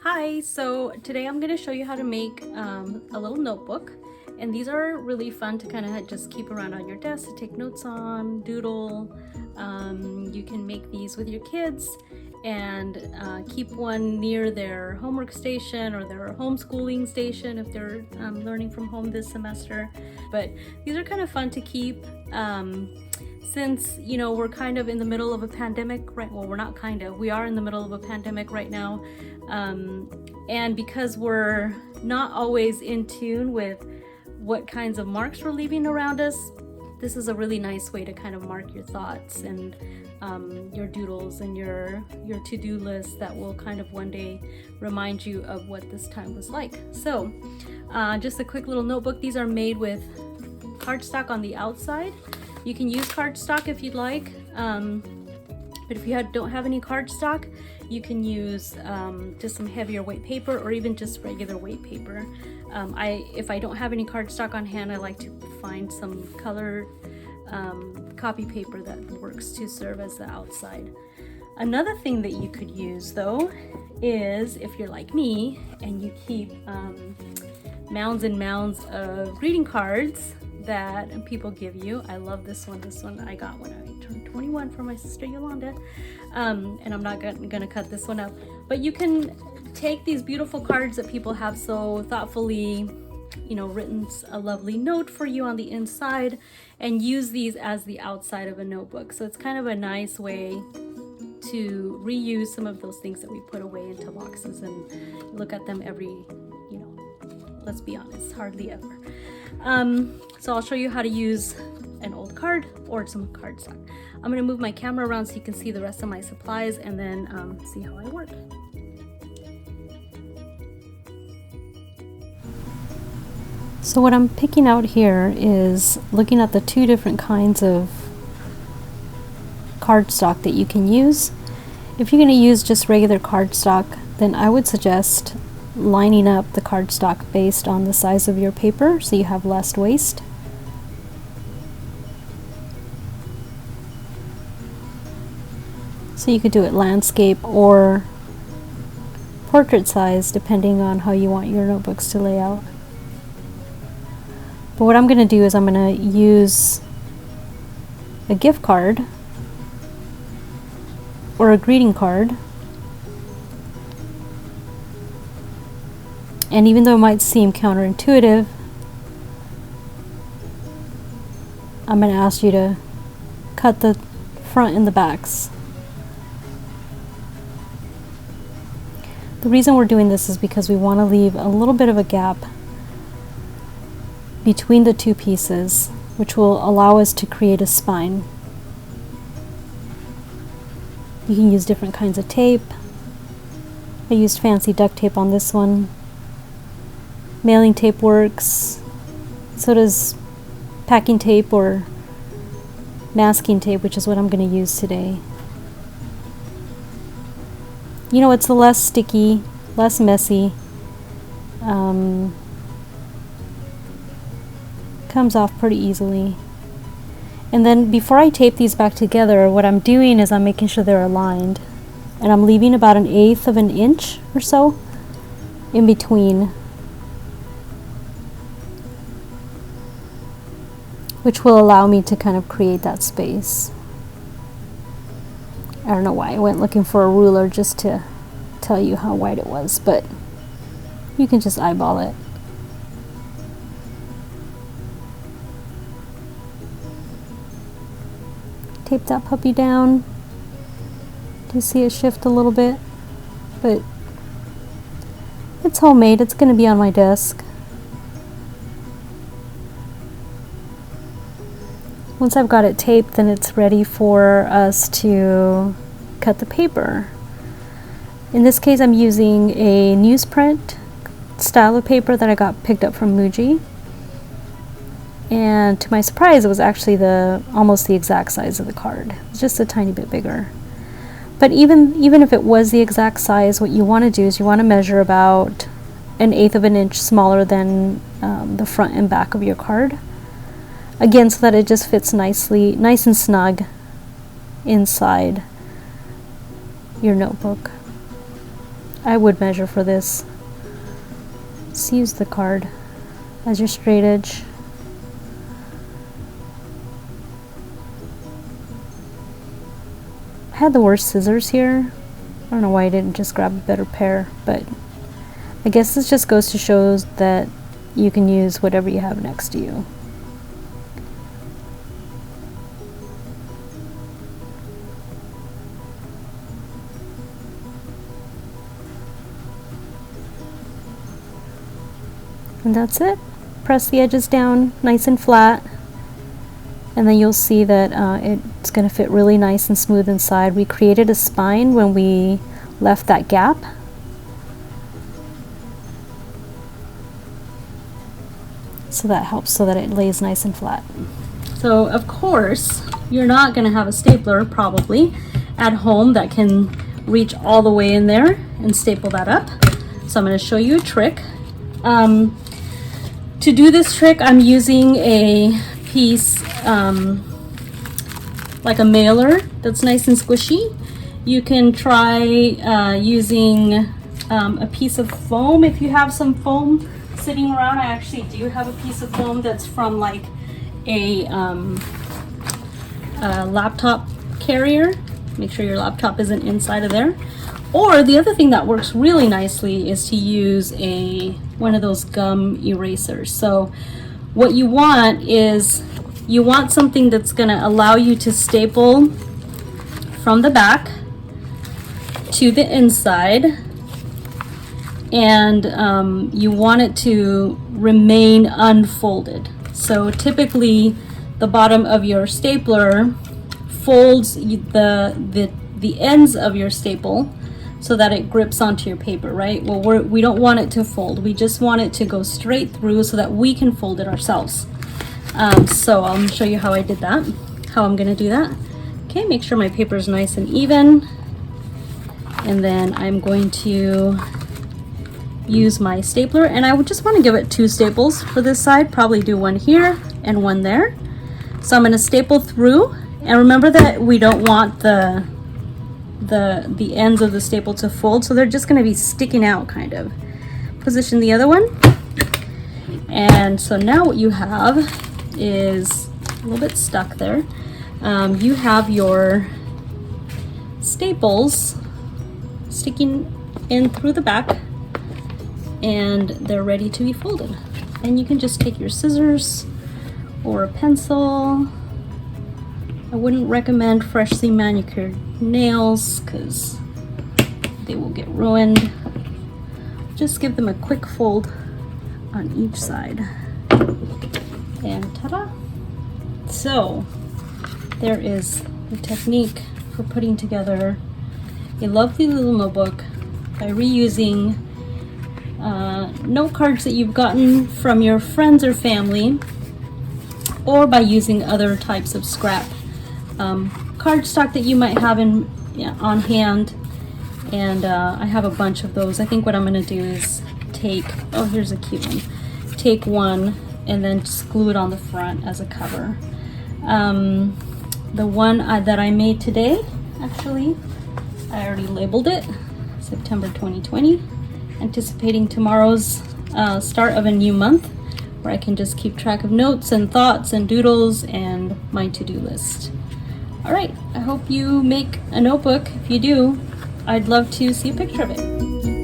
Hi, so today I'm going to show you how to make a little notebook, and these are really fun to kind of just keep around on your desk to take notes on, doodle. You can make these with your kids and keep one near their homework station or their homeschooling station if they're learning from home this semester. But these are kind of fun to keep. Since we're kind of in the middle of a pandemic, right? Well, we're not kind of, we are in the middle of a pandemic right now, and because we're not always in tune with what kinds of marks we're leaving around us, this is a really nice way to kind of mark your thoughts and your doodles and your to-do list that will kind of one day remind you of what this time was like. So just a quick little notebook. These are made with cardstock on the outside. You can use cardstock if you'd like, but if you don't have any cardstock, you can use just some heavier weight paper or even just regular weight paper. If I don't have any cardstock on hand, I like to find some colored copy paper that works to serve as the outside. Another thing that you could use though is, if you're like me and you keep mounds and mounds of greeting cards that people give you. I love this one. This one I got when I turned 21 for my sister Yolanda, and I'm not gonna cut this one up, but you can take these beautiful cards that people have so thoughtfully written a lovely note for you on the inside and use these as the outside of a notebook. So it's kind of a nice way to reuse some of those things that we put away into boxes and look at them every, let's be honest, hardly ever. So I'll show you how to use an old card or some cardstock. I'm going to move my camera around so you can see the rest of my supplies and then see how I work. So what I'm picking out here is looking at the two different kinds of cardstock that you can use. If you're going to use just regular cardstock, then I would suggest lining up the cardstock based on the size of your paper so you have less waste. So you could do it landscape or portrait size depending on how you want your notebooks to lay out. But what I'm going to do is I'm going to use a gift card or a greeting card. And even though it might seem counterintuitive, I'm going to ask you to cut the front and the backs. The reason we're doing this is because we want to leave a little bit of a gap between the two pieces, which will allow us to create a spine. You can use different kinds of tape. I used fancy duct tape on this one. Mailing tape works, so does packing tape or masking tape, which is what I'm going to use today. It's less sticky, less messy, comes off pretty easily. And then before I tape these back together, what I'm doing is I'm making sure they're aligned, and I'm leaving about 1/8 of an inch or so in between, which will allow me to kind of create that space. I don't know why I went looking for a ruler just to tell you how wide it was, but you can just eyeball it. Tape that puppy down. Do you see it shift a little bit? But it's homemade, it's going to be on my desk. Once I've got it taped, then it's ready for us to cut the paper. In this case, I'm using a newsprint style of paper that I got picked up from Muji. And to my surprise, it was actually almost the exact size of the card. It's just a tiny bit bigger. But even if it was the exact size, what you want to do is you want to measure about 1/8 of an inch smaller than the front and back of your card. Again, so that it just fits nice and snug inside your notebook. I would measure for this. Let's use the card as your straight edge. I had the worst scissors here. I don't know why I didn't just grab a better pair, but I guess this just goes to show that you can use whatever you have next to you. And that's it. Press the edges down nice and flat, and then you'll see that it's going to fit really nice and smooth inside. We created a spine when we left that gap. So that helps so that it lays nice and flat. So of course, you're not going to have a stapler probably at home that can reach all the way in there and staple that up. So I'm going to show you a trick. To do this trick, I'm using a piece like a mailer that's nice and squishy. You can try using a piece of foam if you have some foam sitting around. I actually do have a piece of foam that's from like a laptop carrier. Make sure your laptop isn't inside of there. Or the other thing that works really nicely is to use one of those gum erasers. So what you want is you want something that's going to allow you to staple from the back to the inside, and you want it to remain unfolded. So typically the bottom of your stapler folds the ends of your staple so that it grips onto your paper, right? Well, we don't want it to fold. We just want it to go straight through so that we can fold it ourselves. So I'll show you how I did that, how I'm gonna do that. Okay, make sure my paper is nice and even. And then I'm going to use my stapler, and I would just want to give it 2 staples for this side, probably do one here and one there. So I'm going to staple through, and remember that we don't want the ends of the staple to fold, so they're just going to be sticking out kind of. Position the other one, and so now what you have is a little bit stuck there. You have your staples sticking in through the back, and they're ready to be folded. And you can just take your scissors or a pencil. I wouldn't recommend freshly manicured nails because they will get ruined. Just give them a quick fold on each side, and ta-da! So there is the technique for putting together a lovely little notebook by reusing note cards that you've gotten from your friends or family, or by using other types of scrap cardstock that you might have on hand. And I have a bunch of those. I think what I'm going to do is oh, here's a cute one. Take one and then just glue it on the front as a cover. The one that I made today, actually, I already labeled it, September 2020, anticipating tomorrow's start of a new month, where I can just keep track of notes and thoughts and doodles and my to-do list. All right, I hope you make a notebook. If you do, I'd love to see a picture of it.